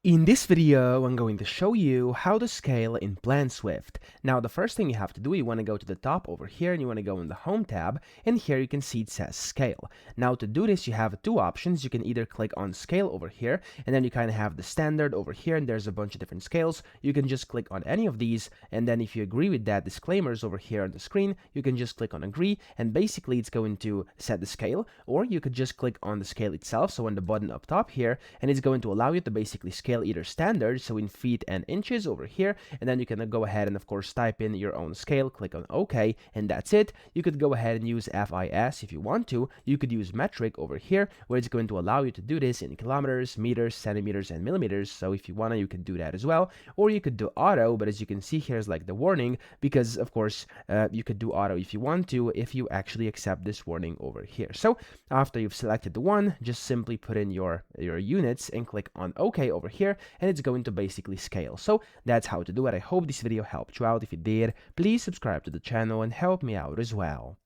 In this video, I'm going to show you how to scale in PlanSwift. Now, the first thing you have to do, you want to go to the top over here and you want to go in the Home tab, and here you can see it says Scale. Now, to do this, you have two options. You can either click on Scale over here, and then you kind of have the standard over here, and there's a bunch of different scales. You can just click on any of these, and then if you agree with that disclaimers over here on the screen, you can just click on Agree, and basically it's going to set the scale, or you could just click on the scale itself, so on the button up top here, and it's going to allow you to basically scale either standard, so in feet and inches over here, and then you can go ahead and of course type in your own scale, click on OK, and that's it. You could go ahead and use FIS if you want to. You could use metric over here, where it's going to allow you to do this in kilometers, meters, centimeters, and millimeters. So if you want to, you can do that as well. Or you could do auto, but as you can see, here's like the warning, because of course you could do auto if you want to, if you actually accept this warning over here. So after you've selected the one, just simply put in your units and click on OK over here, and it's going to basically scale. So that's how to do it. I hope this video helped you out. If it did, please subscribe to the channel and help me out as well.